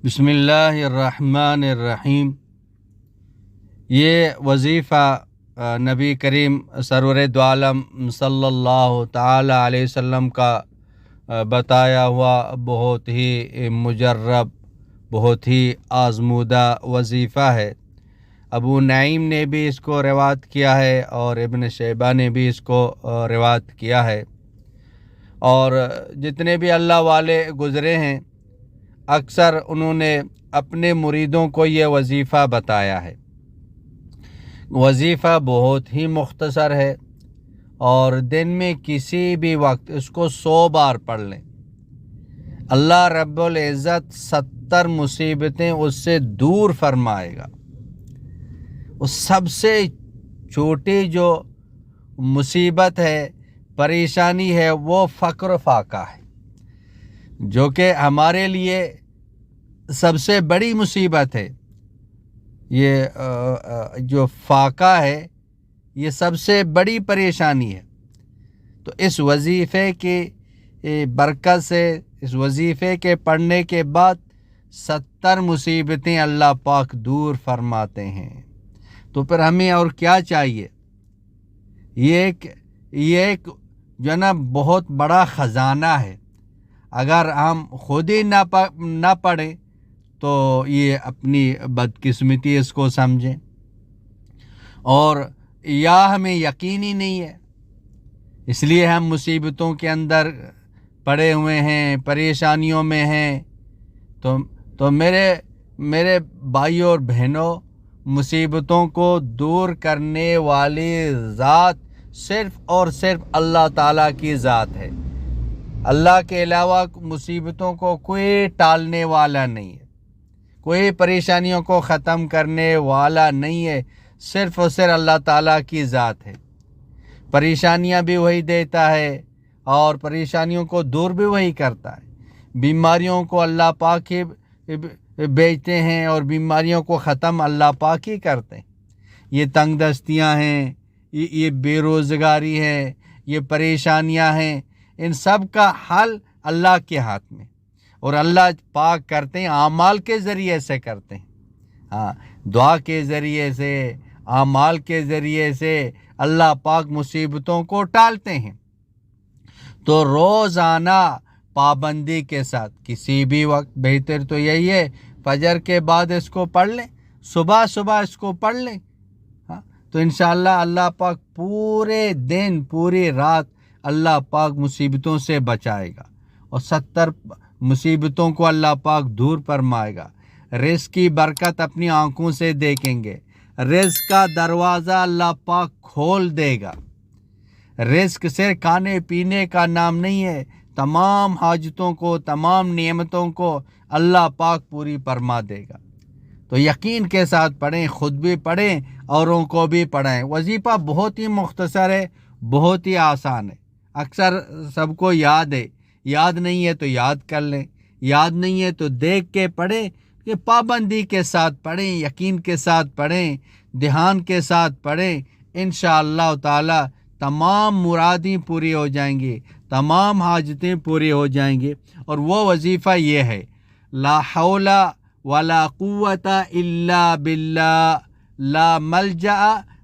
بسم اللہ الرحمن الرحیم۔ یہ وظیفہ نبی کریم سرور دو عالم صلی اللہ تعالی علیہ وسلم کا بتایا ہوا بہت ہی مجرب، بہت ہی آزمودہ وظیفہ ہے۔ ابو نعیم نے بھی اس کو روایت کیا ہے اور ابن شیبہ نے بھی اس کو روایت کیا ہے، اور جتنے بھی اللہ والے گزرے ہیں اکثر انہوں نے اپنے مریدوں کو یہ وظیفہ بتایا ہے۔ وظیفہ بہت ہی مختصر ہے اور دن میں کسی بھی وقت اس کو 100 بار پڑھ لیں، اللہ رب العزت 70 مصیبتیں اس سے دور فرمائے گا۔ اس سب سے چھوٹی جو مصیبت ہے، پریشانی ہے، وہ فقر و فاقہ ہے، جو کہ ہمارے لیے سب سے بڑی مصیبت ہے۔ یہ جو فاقہ ہے یہ سب سے بڑی پریشانی ہے۔ تو اس وظیفے کی برکت سے، اس وظیفے کے پڑھنے کے بعد 70 مصیبتیں اللہ پاک دور فرماتے ہیں۔ تو پھر ہمیں اور کیا چاہیے؟ یہ ایک جو نا بہت بڑا خزانہ ہے۔ اگر ہم خود ہی نہ پڑھیں تو یہ اپنی بدقسمتی اس کو سمجھیں، اور یا ہمیں یقین ہی نہیں ہے، اس لیے ہم مصیبتوں کے اندر پڑے ہوئے ہیں، پریشانیوں میں ہیں۔ تو میرے بھائیوں اور بہنوں، مصیبتوں کو دور کرنے والی ذات صرف اور صرف اللہ تعالیٰ کی ذات ہے۔ اللہ کے علاوہ مصیبتوں کو کوئی ٹالنے والا نہیں ہے، کوئی پریشانیوں کو ختم کرنے والا نہیں ہے، صرف اور صرف اللہ تعالیٰ کی ذات ہے۔ پریشانیاں بھی وہی دیتا ہے اور پریشانیوں کو دور بھی وہی کرتا ہے۔ بیماریوں کو اللہ پاک ہی بھیجتے ہیں اور بیماریوں کو ختم اللہ پاک ہی کرتے ہیں۔ یہ تنگ دستیاں ہیں، یہ بے روزگاری ہے، یہ پریشانیاں ہیں، ان سب کا حل اللہ کے ہاتھ میں، اور اللہ پاک کرتے ہیں، اعمال کے ذریعے سے کرتے ہیں۔ دعا کے ذریعے سے، اعمال کے ذریعے سے اللہ پاک مصیبتوں کو ٹالتے ہیں۔ تو روزانہ پابندی کے ساتھ کسی بھی وقت، بہتر تو یہی ہے فجر کے بعد اس کو پڑھ لیں، صبح اس کو پڑھ لیں، تو انشاءاللہ اللہ پاک پورے دن، پوری رات اللہ پاک مصیبتوں سے بچائے گا، اور 70 مصیبتوں کو اللہ پاک دور فرمائے گا۔ رزق کی برکت اپنی آنکھوں سے دیکھیں گے، رزق کا دروازہ اللہ پاک کھول دے گا۔ رزق صرف کھانے پینے کا نام نہیں ہے، تمام حاجتوں کو، تمام نعمتوں کو اللہ پاک پوری فرما دے گا۔ تو یقین کے ساتھ پڑھیں، خود بھی پڑھیں، اوروں کو بھی پڑھائیں۔ وظیفہ بہت ہی مختصر ہے، بہت ہی آسان ہے، اکثر سب کو یاد ہے۔ یاد نہیں ہے تو یاد کر لیں، یاد نہیں ہے تو دیکھ کے پڑھیں، کہ پابندی کے ساتھ پڑھیں، یقین کے ساتھ پڑھیں، دھیان کے ساتھ پڑھیں، انشاءاللہ تعالی تمام مرادیں پوری ہو جائیں گی، تمام حاجتیں پوری ہو جائیں گی۔ اور وہ وظیفہ یہ ہے، لا حول ولا قوت الا باللہ، لا ملجأ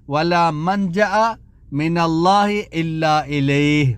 ولا منجأ من اللہ الا الیہ۔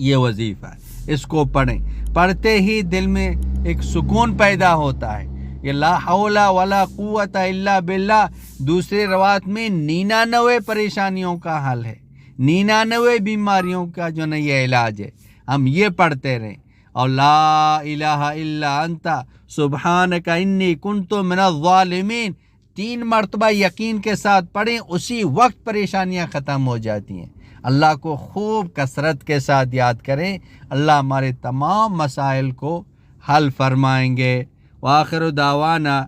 یہ وظیفہ ہے، اس کو پڑھیں، پڑھتے ہی دل میں ایک سکون پیدا ہوتا ہے۔ یہ لا حول ولا قوت الا باللہ دوسری روایت میں 99 پریشانیوں کا حل ہے، 99 بیماریوں کا جو نا یہ علاج ہے۔ ہم یہ پڑھتے رہیں، اور لا الہ الا انت سبحانک انی کنت من الظالمین 3 مرتبہ یقین کے ساتھ پڑھیں، اسی وقت پریشانیاں ختم ہو جاتی ہیں۔ اللہ کو خوب کثرت کے ساتھ یاد کریں، اللہ ہمارے تمام مسائل کو حل فرمائیں گے۔ وآخر دعوانا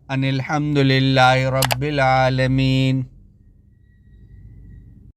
ان الحمد للہ رب العالمین۔